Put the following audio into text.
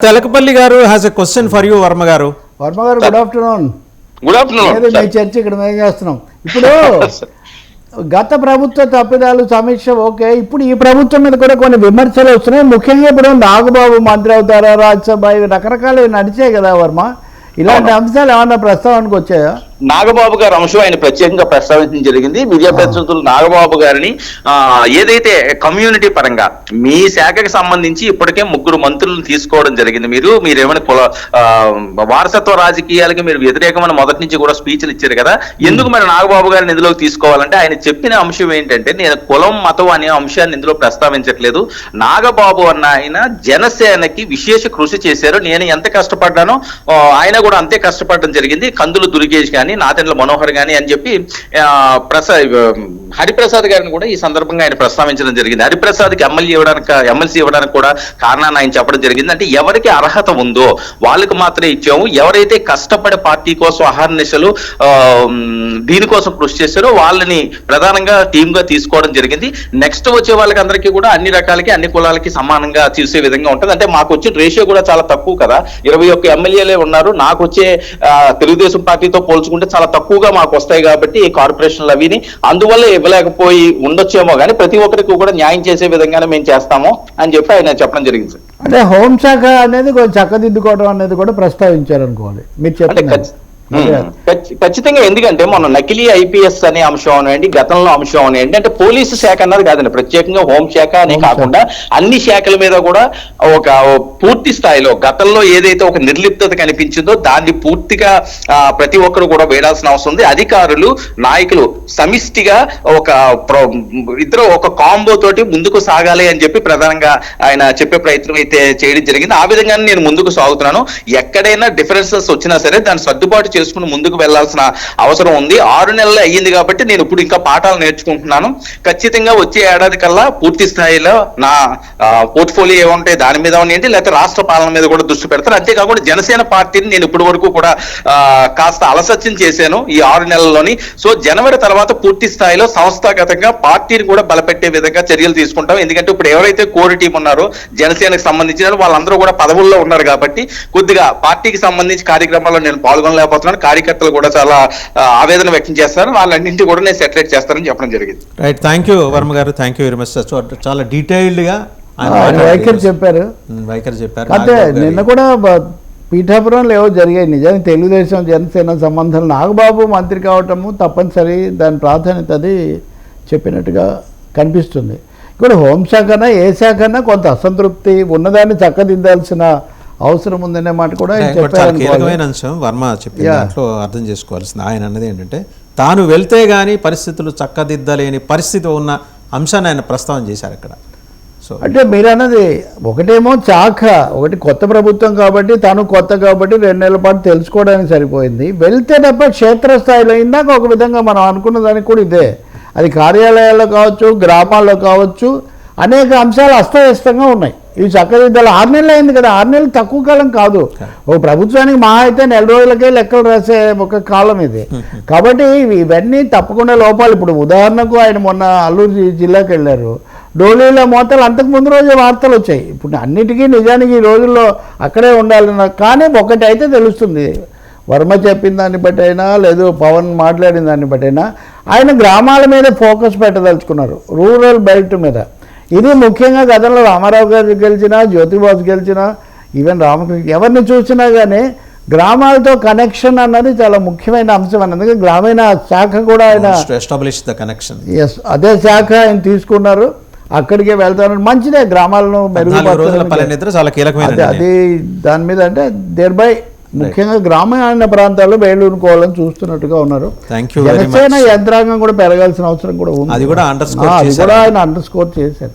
తెలకపల్లి గారు has a question for you Varma గారు. Good afternoon. మీ చర్చ ఇక్కడ మేము చేస్తున్నాం. ఇప్పుడు గత ప్రభుత్వ తప్పిదాలు సమీక్ష ఓకే, ఇప్పుడు ఈ ప్రభుత్వం మీద కూడా కొన్ని విమర్శలు వస్తున్నాయి. ముఖ్యంగా ఇప్పుడు నాగబాబు మంత్రి అవుతారా, రాజ్యసభ, ఇవి రకరకాలు నడిచాయి కదా వర్మ. ఇలాంటి అంశాలు ఏమన్నా ప్రస్తావనకు వచ్చాయా? నాగబాబు గారి అంశం ఆయన ప్రత్యేకంగా ప్రస్తావించడం జరిగింది. విద్యా ప్రతినిధులు నాగబాబు గారిని ఏదైతే కమ్యూనిటీ పరంగా మీ శాఖకి సంబంధించి ఇప్పటికే 3 మంత్రులను తీసుకోవడం జరిగింది. మీరేమైనా వారసత్వ రాజకీయాలకి మీరు వ్యతిరేకమైన మొదటి నుంచి కూడా స్పీచ్లు ఇచ్చారు కదా, ఎందుకు మరి నాగబాబు గారిని ఇందులోకి తీసుకోవాలంటే ఆయన చెప్పిన అంశం ఏంటంటే, నేను కులం మతం అనే అంశాన్ని ఇందులో ప్రస్తావించట్లేదు. నాగబాబు అన్న ఆయన జనసేనకి విశేష కృషి చేశారు. నేను ఎంత కష్టపడ్డానో ఆయన కూడా అంతే కష్టపడడం జరిగింది. కందులు దుర్గేష్ కానీ, నాదెండ్ల మనోహర్ గాని అని చెప్పి హరిప్రసాద్ గారిని కూడా ఈ సందర్భంగా ఆయన ప్రస్తావించడం జరిగింది. హరిప్రసాద్కి ఎమ్మెల్సీ ఇవ్వడానికి కూడా కారణాన్ని ఆయన చెప్పడం జరిగింది. అంటే ఎవరికి అర్హత ఉందో వాళ్ళకి మాత్రమే ఇచ్చాము. ఎవరైతే కష్టపడే పార్టీ కోసం అహర్నిశలు దీనికోసం కృషి చేశారో వాళ్ళని ప్రధానంగా టీమ్ గా తీసుకోవడం జరిగింది. నెక్స్ట్ వచ్చే వాళ్ళకి అందరికీ కూడా అన్ని రకాలకి అన్ని కులాలకి సమానంగా చూసే విధంగా ఉంటుంది. అంటే మాకు వచ్చిన రేషియో కూడా చాలా తక్కువ కదా, 21 ఎమ్మెల్యేలే ఉన్నారు. నాకు వచ్చే తెలుగుదేశం పార్టీతో పోల్చుకుంటే చాలా తక్కువగా మాకు వస్తాయి కాబట్టి ఈ కార్పొరేషన్లు అవిని అందువల్ల ఇవ్వలేకపోయి ఉండొచ్చేమో కానీ ప్రతి ఒక్కరికి కూడా న్యాయం చేసే విధంగానే మేము చేస్తాము అని చెప్పి ఆయన చెప్పడం జరిగింది సార్. అంటే హోంశాఖ అనేది కొంచెం చక్కదిద్దుకోవడం అనేది కూడా ప్రస్తావించారు అనుకోవాలి మీరు చెప్పండి. ఖచ్చితంగా, ఎందుకంటే మొన్న నకిలీ ఐపీఎస్ అనే అంశం అనేయండి, గతంలో అంశం అనేయండి, అంటే పోలీసు శాఖ అన్నది కాదండి, ప్రత్యేకంగా హోంశాఖ అనే కాకుండా అన్ని శాఖల మీద కూడా ఒక పూర్తి స్థాయిలో గతంలో ఏదైతే ఒక నిర్లిప్తత కనిపించిందో దాన్ని పూర్తిగా ప్రతి ఒక్కరు కూడా వేయాల్సిన అవసరం ఉంది. అధికారులు, నాయకులు సమిష్టిగా ఇద్దరు ఒక కాంబో తోటి ముందుకు సాగాలి అని చెప్పి ప్రధానంగా ఆయన చెప్పే ప్రయత్నం అయితే చేయడం జరిగింది. ఆ విధంగానే నేను ముందుకు సాగుతున్నాను. ఎక్కడైనా డిఫరెన్సెస్ వచ్చినా సరే దాన్ని సర్దుబాటు చేసుకుని ముందుకు వెళ్లాల్సిన అవసరం ఉంది. 6 నెలలు అయ్యింది కాబట్టి నేను ఇప్పుడు ఇంకా పాఠాలు నేర్చుకుంటున్నాను. ఖచ్చితంగా వచ్చే ఏడాది కల్లా పూర్తి స్థాయిలో నా పోర్ట్ఫోలియో ఏముంటాయి దాని మీద ఏంటి, లేకపోతే రాష్ట్ర పాలన మీద కూడా దృష్టి పెడతాను. అంతేకాకుండా జనసేన పార్టీని నేను ఇప్పటి వరకు కూడా కాస్త అలసత్యం చేశాను ఈ 6 నెలల్లోని. సో జనవరి తర్వాత పూర్తి స్థాయిలో సంస్థాగతంగా పార్టీని కూడా బలపెట్టే విధంగా చర్యలు తీసుకుంటాం. ఎందుకంటే ఇప్పుడు ఎవరైతే కోర్ టీం ఉన్నారో జనసేనకు సంబంధించిన వాళ్ళందరూ కూడా పదవుల్లో ఉన్నారు కాబట్టి కొద్దిగా పార్టీకి సంబంధించి కార్యక్రమాల్లో నేను పాల్గొనలేకపోతున్నాను. కార్యకర్తలు కూడా చాలా ఆవేదన వ్యక్తం చేస్తారు. వాళ్ళన్నింటి కూడా నేను సెటిలైట్ చేస్తానని చెప్పడం జరిగింది. రైట్, థ్యాంక్ యూ వర్మ గారు, థ్యాంక్ యూ వెరీ మచ్. చాలా డీటెయిల్డ్ గా వైఖరి చెప్పారు. అంటే నిన్న కూడా పీఠాపురంలో ఏవో జరిగాయి. నిజానికి తెలుగుదేశం జనసేన సంబంధాలు నాగబాబు మంత్రి కావటము తప్పనిసరి, దాని ప్రాధాన్యత అది చెప్పినట్టుగా కనిపిస్తుంది. ఇక్కడ హోంశాఖనా ఏ శాఖనా కొంత అసంతృప్తి ఉన్నదాన్ని చక్కదిద్దాల్సిన అవసరం ఉందనే మాట కూడా కీలకమైన అంశం వర్మ చెప్పిన దాంట్లో అర్థం చేసుకోవాల్సింది. ఆయన అన్నది ఏంటంటే తాను వెళ్తే గానీ పరిస్థితులు చక్కదిద్దలేని పరిస్థితి ఉన్న అంశాన్ని ఆయన ప్రస్తావన చేశారు అక్కడ. సో అంటే మీరు అన్నది ఒకటేమో శాఖ, ఒకటి కొత్త ప్రభుత్వం కాబట్టి తను కొత్త కాబట్టి 2 నెలల పాటు తెలుసుకోవడానికి సరిపోయింది. వెళ్తే తప్ప క్షేత్రస్థాయిలో ఇందాక ఒక విధంగా మనం అనుకున్న దానికి కూడా ఇదే, అది కార్యాలయాల్లో కావచ్చు, గ్రామాల్లో కావచ్చు, అనేక అంశాలు అస్తవ్యస్తంగా ఉన్నాయి. ఇవి చక్కదిద్దాలు 6 నెలలు అయింది కదా, 6 నెలలు తక్కువ కాలం కాదు. ఓ ప్రభుత్వానికి మహా అయితే 4 రోజులకే లెక్కలు రాసే ఒక కాలం ఇది. కాబట్టి ఇవన్నీ తప్పకుండా లోపాలు. ఇప్పుడు ఉదాహరణకు ఆయన మొన్న అల్లూరు జిల్లాకి వెళ్ళారు, డోలీలో మోతలు అంతకు ముందు రోజే వార్తలు వచ్చాయి. ఇప్పుడు అన్నిటికీ నిజానికి ఈ రోజుల్లో అక్కడే ఉండాలన్న, కానీ ఒకటి అయితే తెలుస్తుంది, వర్మ చెప్పిన దాన్ని బట్టి అయినా లేదు పవన్ మాట్లాడిన దాన్ని బట్టి అయినా ఆయన గ్రామాల మీద ఫోకస్ పెట్టదలుచుకున్నారు, రూరల్ బెల్ట్ మీద. ఇది ముఖ్యంగా గతంలో రామారావు గారు గెలిచినా, జ్యోతిబాసు గెలిచినా, ఈవెన్ రామకృష్ణ ఎవరిని చూసినా కానీ గ్రామాలతో కనెక్షన్ అన్నది చాలా ముఖ్యమైన అంశం అన్నది. గ్రామీణ శాఖ కూడా ఆయన అదే శాఖ ఆయన తీసుకున్నారు, అక్కడికే వెళ్తారు. మంచిదే, గ్రామాలను మెరుగుపరచాలి. అది దాని మీద అంటే దేర్బై ముఖ్యంగా గ్రామీణ ప్రాంతాల్లో వేళ్ళూనుకోవాలని చూస్తున్నట్టుగా ఉన్నారు. జనసేన యంత్రాంగం కూడా పెరగాల్సిన అవసరం కూడా ఉంది. అది కూడా ఆయన అండర్ స్కోర్ చేశారు.